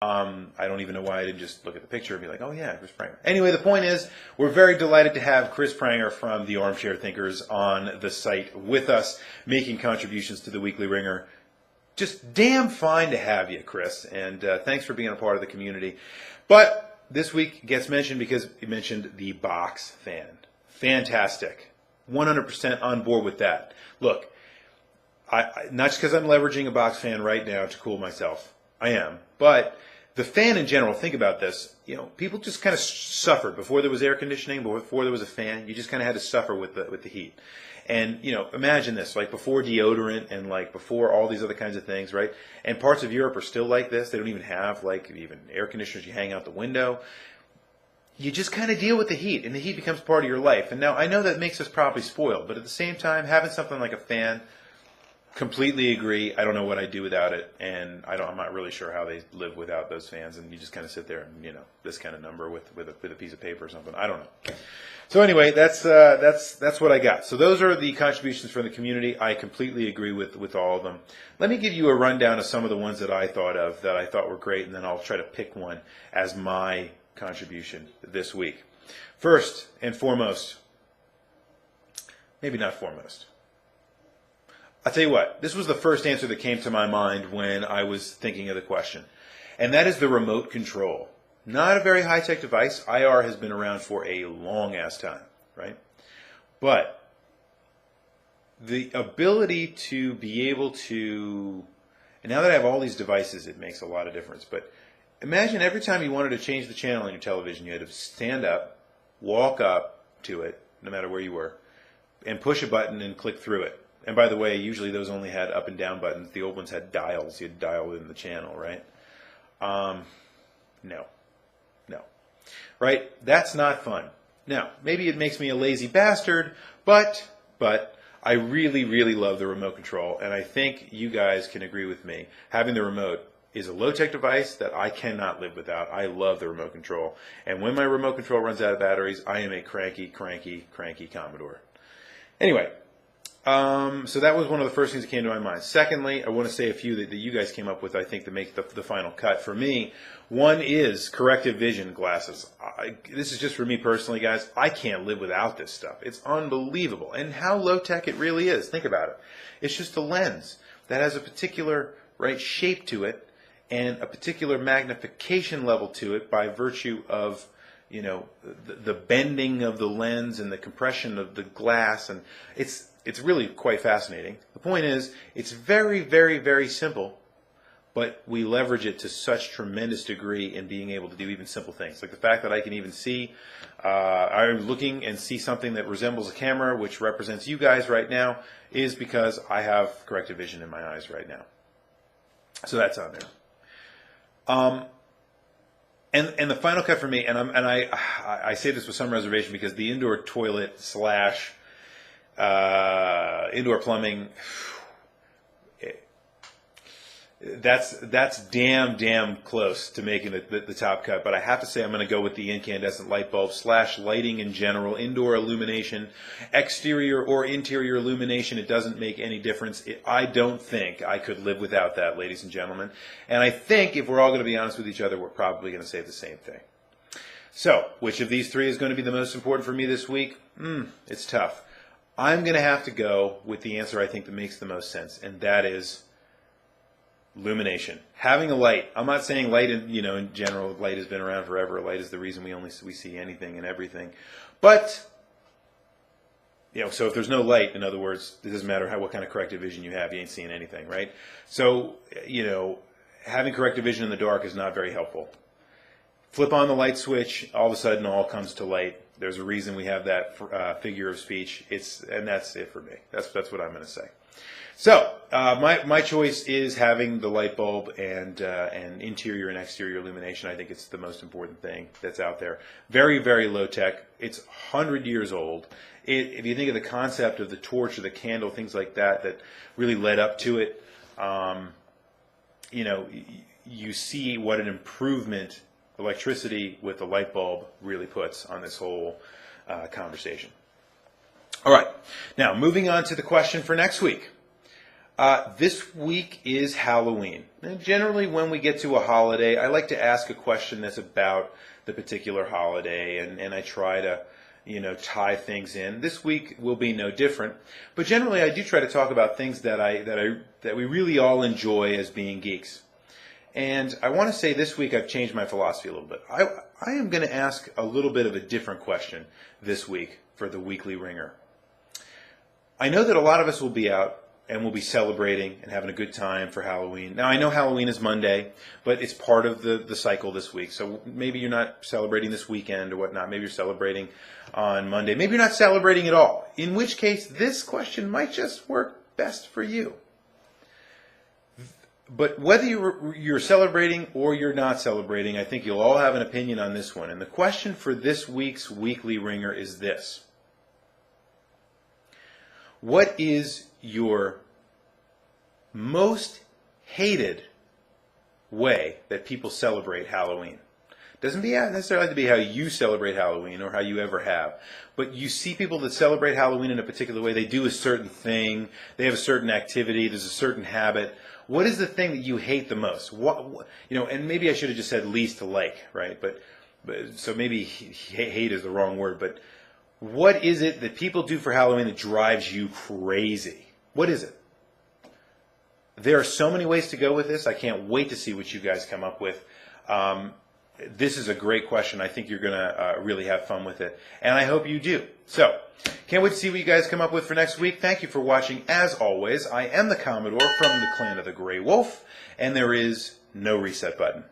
I don't even know why I didn't just look at the picture and be like, oh yeah, Chris Pranger. Anyway, the point is, we're very delighted to have Chris Pranger from the Armchair Thinkers on the site with us, making contributions to the Weekly Ringer. Just damn fine to have you, Chris, and thanks for being a part of the community. But this week gets mentioned because you mentioned the box fan. Fantastic. 100% on board with that. Look, not just because I'm leveraging a box fan right now to cool myself. I am. But the fan in general, think about this. You know, people just kind of suffered before there was air conditioning, before there was a fan. You just kind of had to suffer with the heat. And, you know, imagine this, like before deodorant and like before all these other kinds of things, right? And parts of Europe are still like this. They don't even have like even air conditioners you hang out the window. You just kind of deal with the heat, and the heat becomes part of your life. And now I know that makes us probably spoiled, but at the same time, having something like a fan, completely agree. I don't know what I'd do without it, and I'm not really sure how they live without those fans. And you just kind of sit there and, you know, this kind of number with a piece of paper or something. I don't know. So anyway, that's what I got. So those are the contributions from the community. I completely agree with all of them. Let me give you a rundown of some of the ones that I thought of that I thought were great, and then I'll try to pick one as my contribution this week. First and foremost, maybe not foremost. I'll tell you what, this was the first answer that came to my mind when I was thinking of the question, and that is the remote control. Not a very high-tech device. IR has been around for a long-ass time, right? But the ability to be able to, and now that I have all these devices, it makes a lot of difference, but imagine every time you wanted to change the channel on your television, you had to stand up, walk up to it, no matter where you were, and push a button and click through it. And by the way, usually those only had up and down buttons. The old ones had dials. You'd dial in the channel, right? No. Right? That's not fun. Now, maybe it makes me a lazy bastard, but I really, really love the remote control, and I think you guys can agree with me. Having the remote is a low-tech device that I cannot live without. I love the remote control. And when my remote control runs out of batteries, I am a cranky Commodore. Anyway, so that was one of the first things that came to my mind. Secondly, I want to say a few that you guys came up with, I think, that make the final cut. For me, one is corrective vision glasses. This is just for me personally, guys. I can't live without this stuff. It's unbelievable. And how low-tech it really is. Think about it. It's just a lens that has a particular shape to it and a particular magnification level to it by virtue of, you know, the bending of the lens and the compression of the glass, and it's really quite fascinating. The point is, it's very, very, very simple, but we leverage it to such tremendous degree in being able to do even simple things. Like the fact that I can even see, I'm looking and see something that resembles a camera, which represents you guys right now, is because I have corrective vision in my eyes right now. So that's on there. And the final cut for me, and I say this with some reservation because the indoor toilet slash indoor plumbing, that's damn close to making the top cut. But I have to say I'm going to go with the incandescent light bulb slash lighting in general, indoor illumination, exterior or interior illumination. It doesn't make any difference. I don't think I could live without that, ladies and gentlemen. And I think if we're all going to be honest with each other, we're probably going to say the same thing. So, which of these three is going to be the most important for me this week? It's tough. I'm going to have to go with the answer I think that makes the most sense, and that is illumination. Having a light. I'm not saying light in general. Light has been around forever. Light is the reason we see anything and everything. But so if there's no light, in other words, it doesn't matter what kind of corrective vision you have, you ain't seeing anything, right? So having corrective vision in the dark is not very helpful. Flip on the light switch, all of a sudden all comes to light. There's a reason we have that figure of speech. And that's it for me. That's what I'm going to say. So my choice is having the light bulb and interior and exterior illumination. I think it's the most important thing that's out there. Very, very low tech. It's 100 years old. If you think of the concept of the torch or the candle, things like that really led up to it, you see what an improvement electricity with the light bulb really puts on this whole conversation. All right. Now, moving on to the question for next week. This week is Halloween. And generally, when we get to a holiday, I like to ask a question that's about the particular holiday, and I try to, tie things in. This week will be no different. But generally, I do try to talk about things that we really all enjoy as being geeks. And I want to say this week I've changed my philosophy a little bit. I am going to ask a little bit of a different question this week for the Weekly Ringer. I know that a lot of us will be out and we'll be celebrating and having a good time for Halloween. Now, I know Halloween is Monday, but it's part of the cycle this week. So maybe you're not celebrating this weekend or whatnot. Maybe you're celebrating on Monday. Maybe you're not celebrating at all, in which case this question might just work best for you. But whether you're celebrating or you're not celebrating, I think you'll all have an opinion on this one. And the question for this week's Weekly Ringer is this. What is your most hated way that people celebrate Halloween? Doesn't necessarily have to be how you celebrate Halloween or how you ever have. But you see people that celebrate Halloween in a particular way. They do a certain thing. They have a certain activity. There's a certain habit. What is the thing that you hate the most? And maybe I should have just said least like, right? But so maybe hate is the wrong word. But what is it that people do for Halloween that drives you crazy? What is it? There are so many ways to go with this. I can't wait to see what you guys come up with. This is a great question. I think you're going to really have fun with it. And I hope you do. So, can't wait to see what you guys come up with for next week. Thank you for watching. As always, I am the Commodore from the clan of the Gray Wolf, and there is no reset button.